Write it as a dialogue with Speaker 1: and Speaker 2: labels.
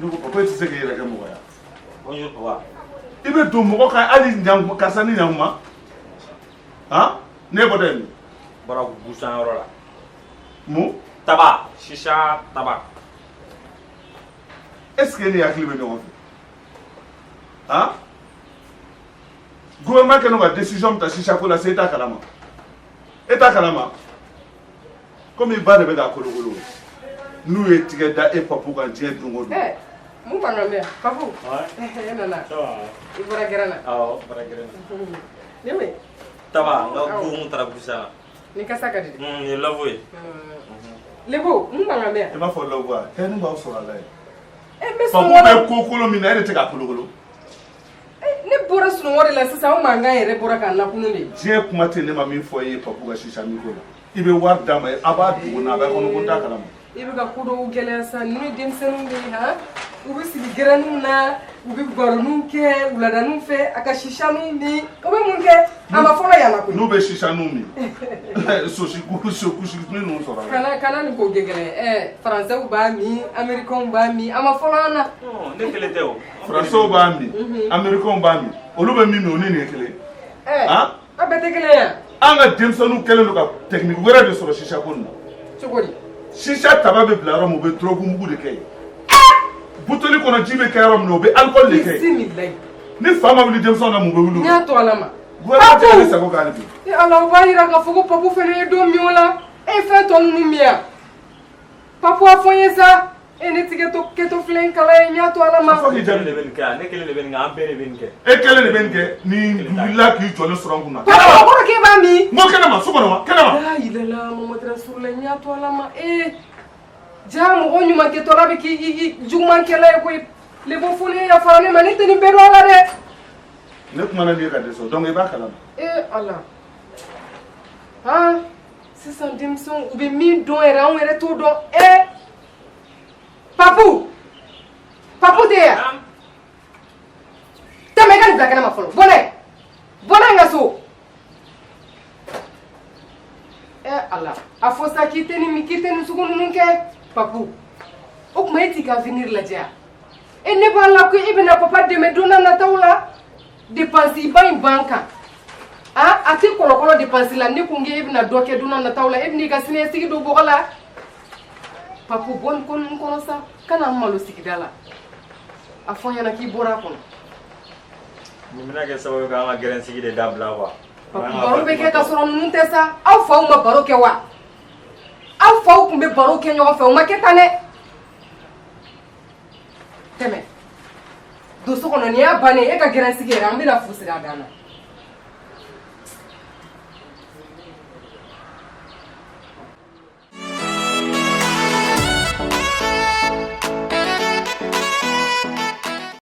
Speaker 1: Nous papa tu sais que il est comme moi.
Speaker 2: Bonjour papa.
Speaker 1: Il veut tout mon cas ali nyam kasani nyamma. Hein? Ne bodem.
Speaker 2: Bara busan yɔrɔ la.
Speaker 1: Mu?
Speaker 2: Tabac, chicha, tabac.
Speaker 1: Est-ce que ni hakili bɛ ɲɔgɔn fɛ? Hein? Gouvernement kɛ n'o ka décision ta chicha ko la c'est ta kalama. Eta kalama. Comme il va de bɛ ka kolokolo. N'u ye tigɛ da e papu kan diɲɛ don o don.
Speaker 3: Mun b'an lamɛn Papu. E nana. I bɔra gɛrɛn na.
Speaker 2: Awɔ, bɔra gɛrɛn na.
Speaker 3: Ne bɛ.
Speaker 2: Tabac, n ka bon taara busan na.
Speaker 3: Ni kasa ka di.
Speaker 2: Ye lavo ye.
Speaker 3: Lebo, mun b'an lamɛn.
Speaker 1: I b'a fɔ lɔgɔ wa? Hɛrɛ b'aw sɔrɔ a la ye.
Speaker 3: N bɛ
Speaker 1: Papu bɛ ko kolon min na e de tɛ ka kolokolo.
Speaker 3: Ne bɔra sunɔgɔ de la sisan o mankan yɛrɛ bɔra ka nakunu de.
Speaker 1: Diɲɛ kuma tɛ ne ma min fɔ e ye Papu ka chicha min ko la. I bɛ wari d'a ma a b'a dogo na a bɛ kɔnɔ ko n t'a kalama.
Speaker 3: I bɛ ka ko dɔw gɛlɛya sa ninnu ye denmisɛnninw de ye han u bɛ sigi gɛrɛninw na u bɛ baroninw kɛ wuladaninw fɛ a ka sisaniw min u bɛ mun kɛ a ma fɔlɔ yan na koyi. N'u
Speaker 1: bɛ sisaniw min sosi ninnu sɔrɔ a la.
Speaker 3: Kana nin ko gɛgɛlɛ faransɛw b'a min américains b'a min a ma fɔlɔ an na.
Speaker 2: Ne kelen tɛ o.
Speaker 1: Faransɛw b'a min américains b'a min olu bɛ min o ni nin ye kelen.
Speaker 3: A bɛɛ tɛ kelen yan.
Speaker 1: An ka denmisɛnninw kɛlen don ka technique wɛrɛ de sɔrɔ sisa ko nin na.
Speaker 3: Cogo di.
Speaker 1: Sisa taba bɛ bila yɔrɔ min u bɛ drogue mugu de kɛ yen. Buteli kɔnɔ ji bɛ kɛ yɔrɔ min na u bɛ alcool de kɛ yen. Ni fa ma wuli denmisɛnw na mun bɛ wuli o.
Speaker 3: N y'a to ala ma.
Speaker 1: Gouvernement tɛ ale sago k'ale bi.
Speaker 3: Ala o b'a yira k'a fɔ ko Papu fana ye don min o la e ye fɛn tɔ ninnu min yan. Papu a fɔ n ye sa e ne tigɛ to kɛtɔ filɛ in kala ye n y'a to ala ma.
Speaker 2: Ne kelen de bɛ nin kɛ ne kelen de bɛ nin kɛ an bɛɛ de bɛ nin kɛ.
Speaker 1: E kelen de bɛ nin kɛ ni wulila k'i jɔlen sɔrɔ n kunna.
Speaker 3: Papu a kɔrɔ k'e b'a min.
Speaker 1: N ko kɛnɛma so kɔnɔ wa kɛnɛma.
Speaker 3: Aa yɛlɛla Mamadu Rasulula n y'a to ala ma ja mɔgɔ ɲuman kɛtɔla bɛ k'i jugumankɛla ye koyi Lebo fo ne yafara ne ma ne tɛ nin bɛɛ dɔn a la dɛ.
Speaker 1: Ne kumana n'i ye ka dɛsɛ donc i b'a kalama.
Speaker 3: Ala han sisan denmisɛnw u bɛ min dɔn yɛrɛ anw yɛrɛ t'o dɔn Papu tɛ yan tɛmɛ i ka nin bila kɛnɛ ma fɔlɔ bɔ n'a ye n ka so Ala a fɔ sa k'i tɛ nin sugu ninnu kɛ Papu o tuma e t'i ka avenir lajɛ wa ne b'a la ko e bɛna papa dɛmɛ don n'a nataw la dépense ba in ban kan a tɛ kɔlɔkɔlɔ dépense la ne ko n k'e bɛna dɔ kɛ don n'a nataw la e bɛna i ka siniɲɛsigi don bɔgɔ la Papu bɔ nin ko ninnu kɔnɔ sa kana n malo sigida la a fɔ n ɲɛna k'i bɔra a kɔnɔ.
Speaker 2: Nin bɛna kɛ sababu ye k'an ka gɛrɛnsigi de dabila wa.
Speaker 3: Papu baro bɛ kɛ ka sɔrɔ ninnu tɛ sa aw faw ma baro kɛ wa aw faw tun bɛ baro kɛ ɲɔgɔn fɛ o ma kɛ tan dɛ tɛmɛ don so kɔnɔ nin y'a bannen e ka gɛrɛnsigi yɛrɛ an bɛna fu siri a dan na.